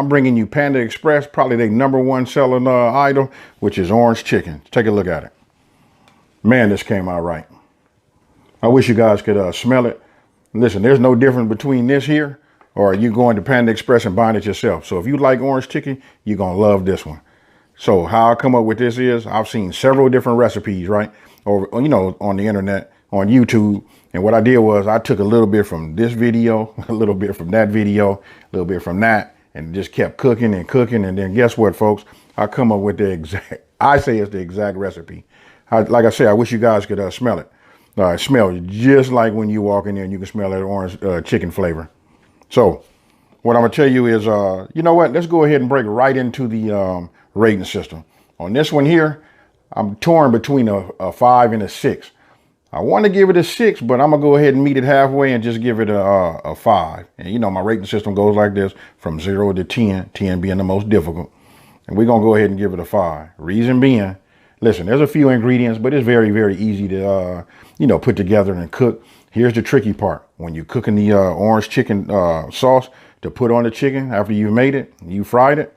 I'm bringing you Panda Express, probably their #1 selling item, which is orange chicken. Take a look at it. Man, this came out right. I wish you guys could smell it. Listen, there's no difference between this here or you going to Panda Express and buying it yourself. So if you like orange chicken, you're going to love this one. So how I come up with this is I've seen several different recipes, right? Or, on the internet, on YouTube. And what I did was I took a little bit from this video, a little bit from that video, a little bit from that, and just kept cooking and cooking. And then guess what, folks? I come up with I say it's the exact recipe. Like I said, I wish you guys could smell it. It smells just like when you walk in there and you can smell that orange chicken flavor. So what I'm going to tell you is, you know what? Let's go ahead and break right into the rating system. On this one here, I'm torn between a 5 and a 6. I want to give it a 6, but I'm going to go ahead and meet it halfway and just give it a 5. And my rating system goes like this from 0 to 10, 10 being the most difficult. And we're going to go ahead and give it a 5. Reason being, listen, there's a few ingredients, but it's very, very easy to, put together and cook. Here's the tricky part. When you're cooking the orange chicken sauce to put on the chicken after you've made it, you fried it,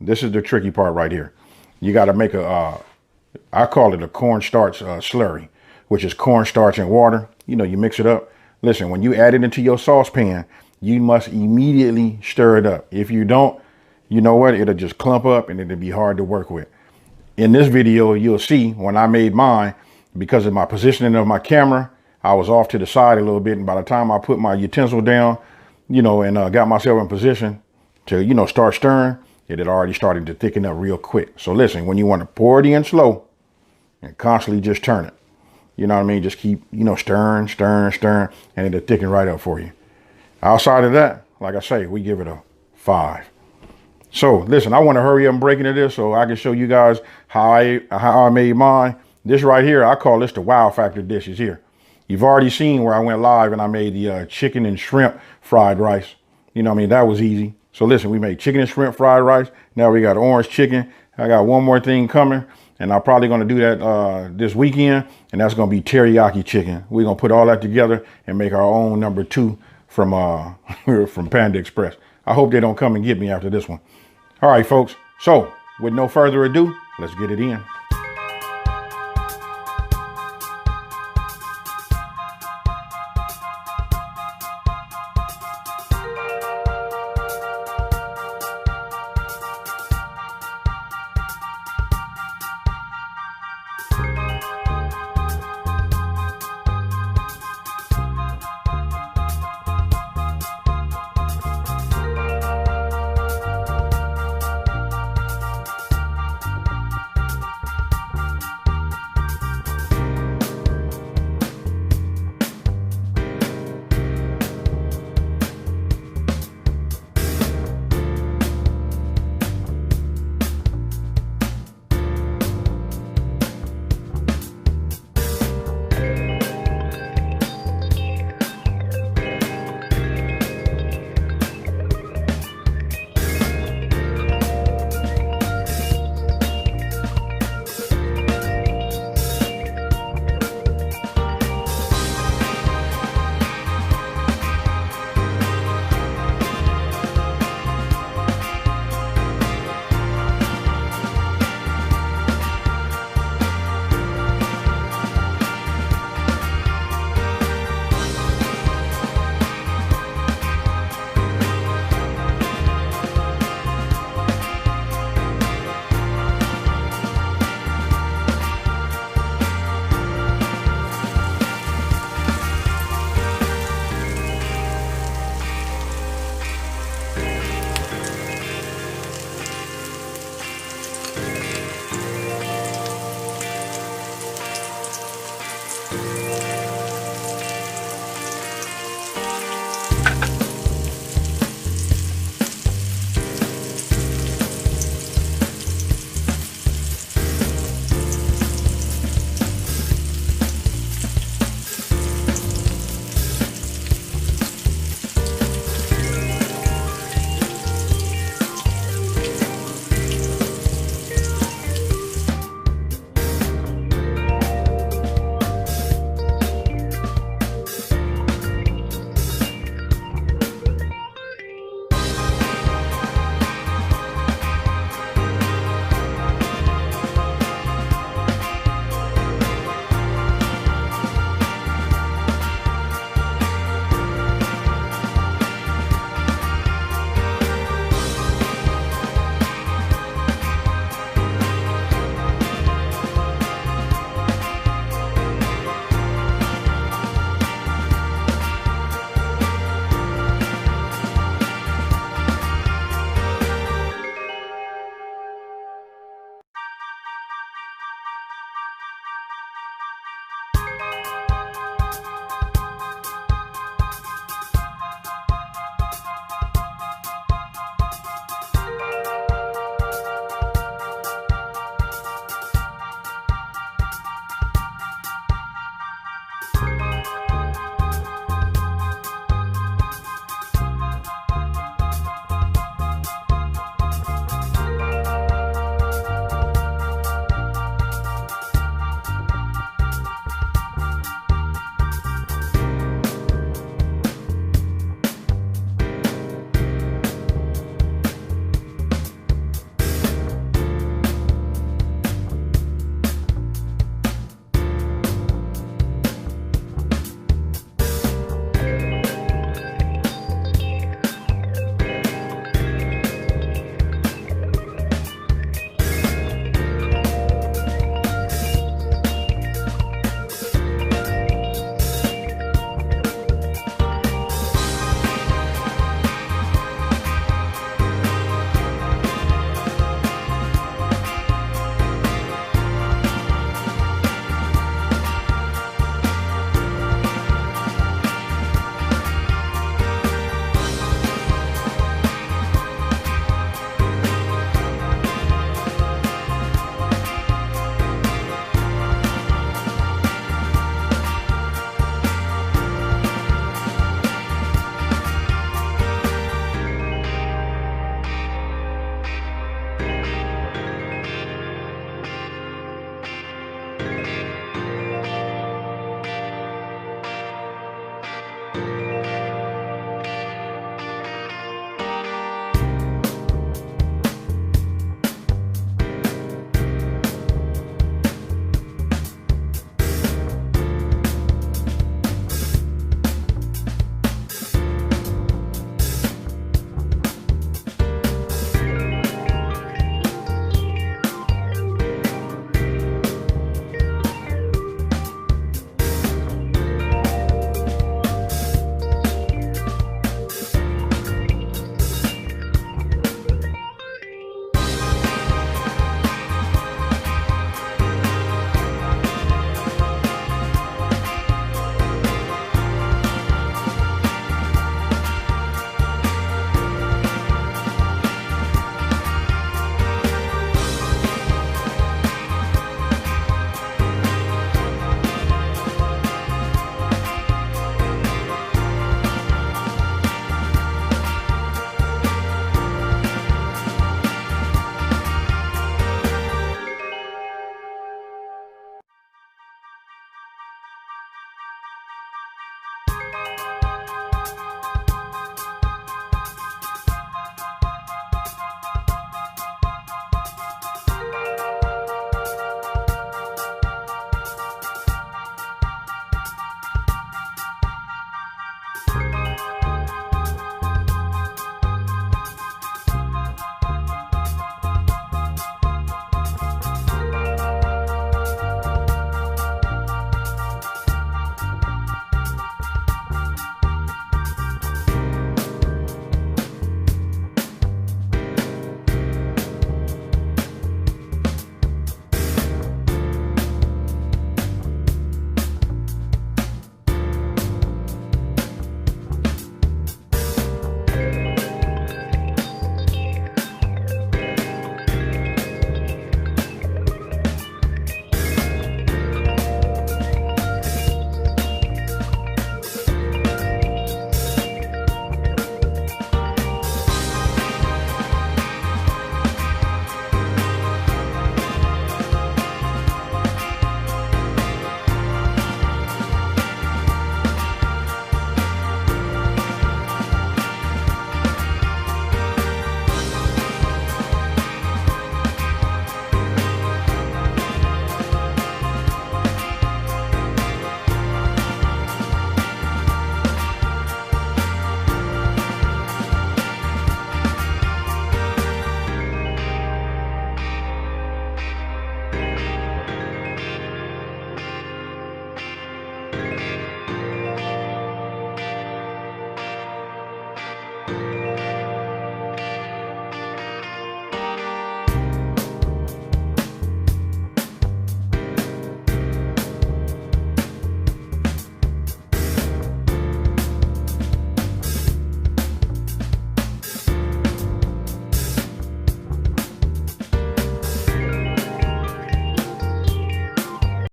this is the tricky part right here. You got to make I call it a cornstarch slurry, which is cornstarch and water. You mix it up. Listen, when you add it into your saucepan, you must immediately stir it up. If you don't, you know what? It'll just clump up and it'll be hard to work with. In this video, you'll see when I made mine, because of my positioning of my camera, I was off to the side a little bit. And by the time I put my utensil down, and got myself in position to, start stirring, it had already started to thicken up real quick. So listen, when you want to pour it in slow and constantly just turn it, you know what I mean? Just keep, stirring, and it'll thicken right up for you. Outside of that, like I say, we give it a 5. So listen, I want to hurry up and break into this so I can show you guys how I made mine. This right here, I call this the wow factor dishes here. You've already seen where I went live and I made the chicken and shrimp fried rice. That was easy. So listen, we made chicken and shrimp fried rice. Now we got orange chicken. I got one more thing coming, and I'm probably going to do that this weekend, and that's going to be teriyaki chicken. We're going to put all that together and make our own #2 from from Panda Express. I hope they don't come and get me after this one. All right, folks. So with no further ado, let's get it in.